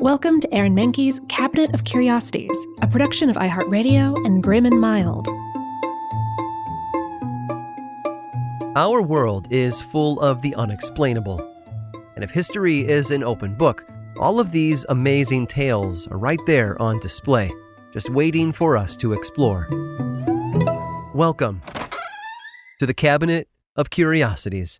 Welcome to Aaron Mahnke's Cabinet of Curiosities, a production of iHeartRadio and Grim and Mild. Our world is full of the unexplainable. And if history is an open book, all of these amazing tales are right there on display, just waiting for us to explore. Welcome to the Cabinet of Curiosities.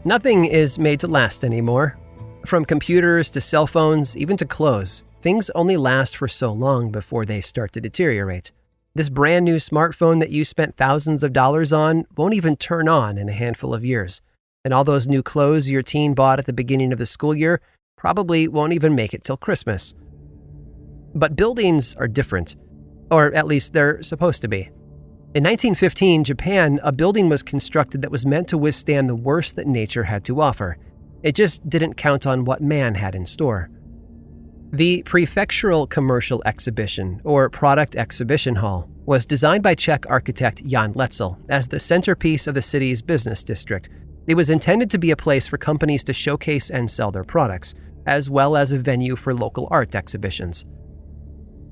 Nothing is made to last anymore. From computers to cell phones, even to clothes, things only last for so long before they start to deteriorate. This brand new smartphone that you spent thousands of dollars on won't even turn on in a handful of years. And all those new clothes your teen bought at the beginning of the school year probably won't even make it till Christmas. But buildings are different, or at least they're supposed to be. In 1915, Japan, a building was constructed that was meant to withstand the worst that nature had to offer. It just didn't count on what man had in store. The Prefectural Commercial Exhibition, or Product Exhibition Hall, was designed by Czech architect Jan Letzel as the centerpiece of the city's business district. It was intended to be a place for companies to showcase and sell their products, as well as a venue for local art exhibitions.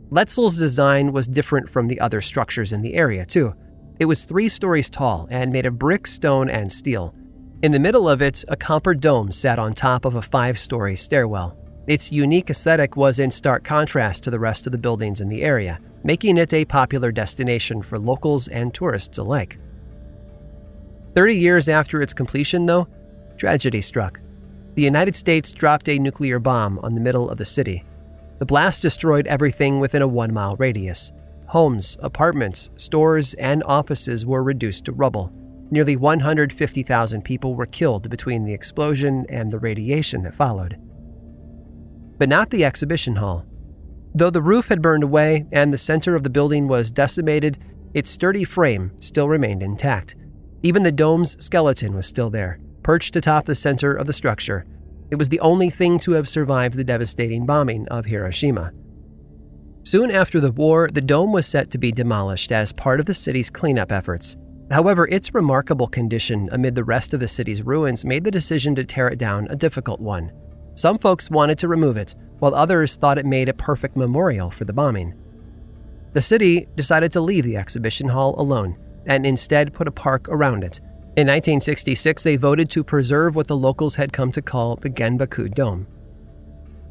Letzel's design was different from the other structures in the area, too. It was 3 stories tall and made of brick, stone, and steel. In the middle of it, a copper dome sat on top of a 5-story stairwell. Its unique aesthetic was in stark contrast to the rest of the buildings in the area, making it a popular destination for locals and tourists alike. 30 years after its completion, though, tragedy struck. The United States dropped a nuclear bomb on the middle of the city. The blast destroyed everything within a 1-mile radius. Homes, apartments, stores, and offices were reduced to rubble. Nearly 150,000 people were killed between the explosion and the radiation that followed. But not the exhibition hall. Though the roof had burned away and the center of the building was decimated, its sturdy frame still remained intact. Even the dome's skeleton was still there, perched atop the center of the structure. It was the only thing to have survived the devastating bombing of Hiroshima. Soon after the war, the dome was set to be demolished as part of the city's cleanup efforts. However, its remarkable condition amid the rest of the city's ruins made the decision to tear it down a difficult one. Some folks wanted to remove it, while others thought it made a perfect memorial for the bombing. The city decided to leave the exhibition hall alone, and instead put a park around it. In 1966, they voted to preserve what the locals had come to call the Genbaku Dome.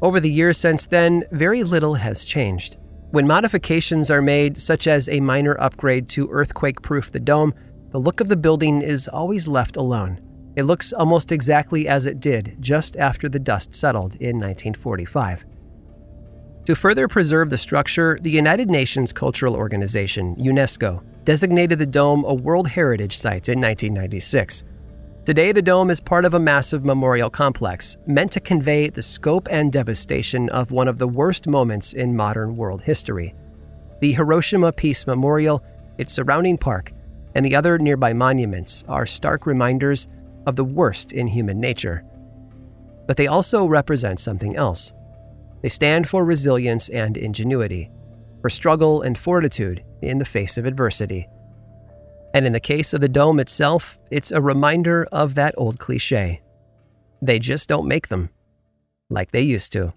Over the years since then, very little has changed. When modifications are made, such as a minor upgrade to earthquake-proof the dome, the look of the building is always left alone. It looks almost exactly as it did just after the dust settled in 1945. To further preserve the structure, the United Nations Cultural Organization, UNESCO, designated the dome a World Heritage Site in 1996. Today, the dome is part of a massive memorial complex meant to convey the scope and devastation of one of the worst moments in modern world history. The Hiroshima Peace Memorial, its surrounding park, and the other nearby monuments are stark reminders of the worst in human nature. But they also represent something else. They stand for resilience and ingenuity, for struggle and fortitude in the face of adversity. And in the case of the dome itself, it's a reminder of that old cliche. They just don't make them like they used to.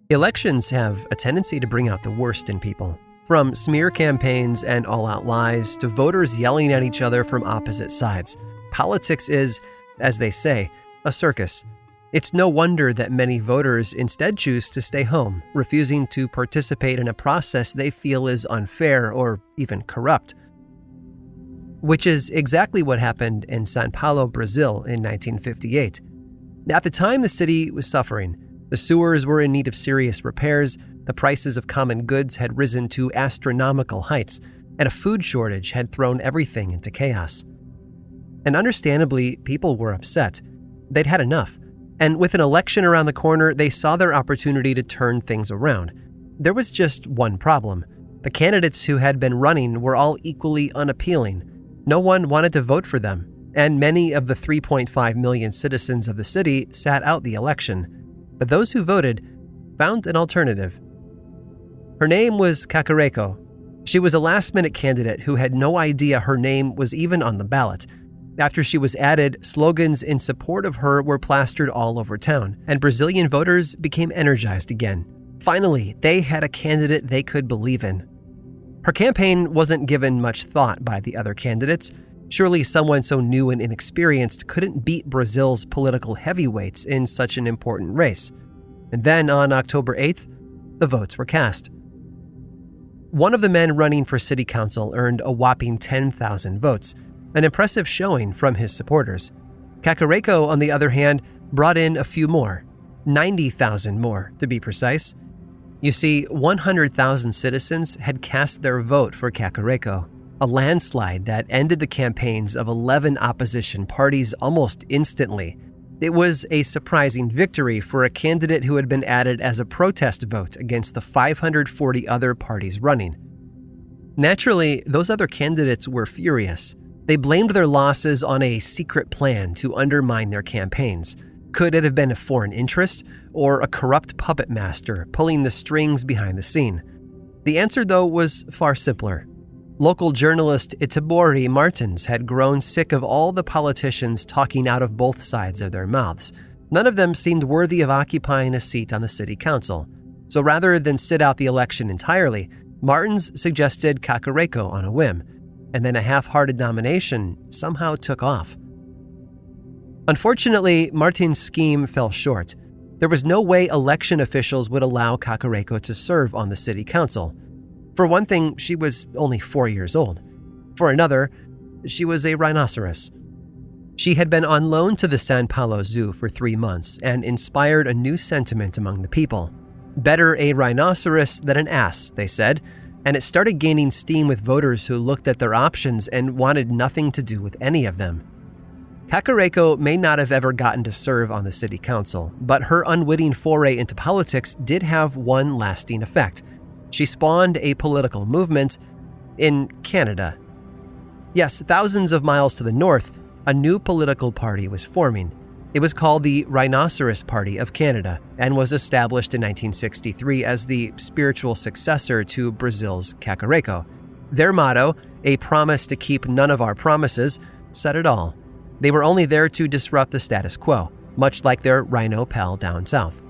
Elections have a tendency to bring out the worst in people. From smear campaigns and all-out lies to voters yelling at each other from opposite sides, politics is, as they say, a circus. It's no wonder that many voters instead choose to stay home, refusing to participate in a process they feel is unfair or even corrupt. Which is exactly what happened in São Paulo, Brazil in 1958. At the time, the city was suffering. The sewers were in need of serious repairs, the prices of common goods had risen to astronomical heights, and a food shortage had thrown everything into chaos. And understandably, people were upset. They'd had enough. And with an election around the corner, they saw their opportunity to turn things around. There was just one problem. The candidates who had been running were all equally unappealing. No one wanted to vote for them, and many of the 3.5 million citizens of the city sat out the election. But those who voted found an alternative. Her name was Kakareko. She was a last-minute candidate who had no idea her name was even on the ballot. After she was added, slogans in support of her were plastered all over town, and Brazilian voters became energized again. Finally, they had a candidate they could believe in. Her campaign wasn't given much thought by the other candidates. Surely someone so new and inexperienced couldn't beat Brazil's political heavyweights in such an important race. And then on October 8th, the votes were cast. One of the men running for city council earned a whopping 10,000 votes, an impressive showing from his supporters. Kakareko, on the other hand, brought in a few more, 90,000 more to be precise. You see, 100,000 citizens had cast their vote for Kakareko, a landslide that ended the campaigns of 11 opposition parties almost instantly. It was a surprising victory for a candidate who had been added as a protest vote against the 540 other parties running. Naturally, those other candidates were furious. They blamed their losses on a secret plan to undermine their campaigns. Could it have been a foreign interest or a corrupt puppet master pulling the strings behind the scene? The answer, though, was far simpler. Local journalist Itibori Martins had grown sick of all the politicians talking out of both sides of their mouths. None of them seemed worthy of occupying a seat on the city council. So rather than sit out the election entirely, Martins suggested Kakareko on a whim, and then a half-hearted nomination somehow took off. Unfortunately, Martins' scheme fell short. There was no way election officials would allow Kakareko to serve on the city council. For one thing, she was only 4 years old. For another, she was a rhinoceros. She had been on loan to the São Paulo Zoo for 3 months and inspired a new sentiment among the people. Better a rhinoceros than an ass, they said, and it started gaining steam with voters who looked at their options and wanted nothing to do with any of them. Kakareko may not have ever gotten to serve on the city council, but her unwitting foray into politics did have one lasting effect. She spawned a political movement in Canada. Yes, thousands of miles to the north, a new political party was forming. It was called the Rhinoceros Party of Canada and was established in 1963 as the spiritual successor to Brazil's Kakareko. Their motto, "A promise to keep none of our promises," said it all. They were only there to disrupt the status quo, much like their rhino pal down south.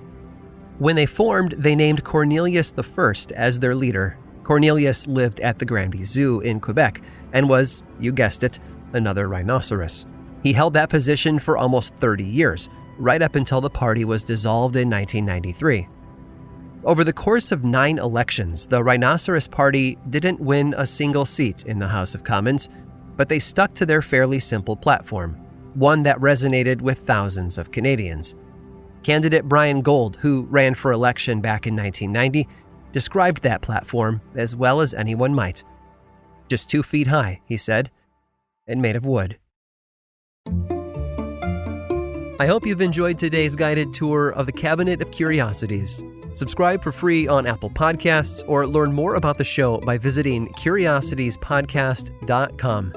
When they formed, they named Cornelius I as their leader. Cornelius lived at the Granby Zoo in Quebec and was, you guessed it, another rhinoceros. He held that position for almost 30 years, right up until the party was dissolved in 1993. Over the course of 9 elections, the Rhinoceros Party didn't win a single seat in the House of Commons, but they stuck to their fairly simple platform, one that resonated with thousands of Canadians. Candidate Brian Gold, who ran for election back in 1990, described that platform as well as anyone might. Just 2 feet high, he said, and made of wood. I hope you've enjoyed today's guided tour of the Cabinet of Curiosities. Subscribe for free on Apple Podcasts or learn more about the show by visiting curiositiespodcast.com.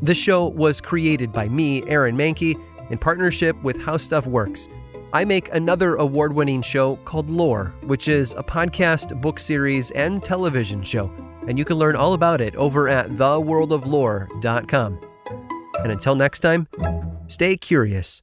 This show was created by me, Aaron Mahnke, in partnership with How Stuff Works. I make another award-winning show called Lore, which is a podcast, book series, and television show, and you can learn all about it over at theworldoflore.com. And until next time, stay curious.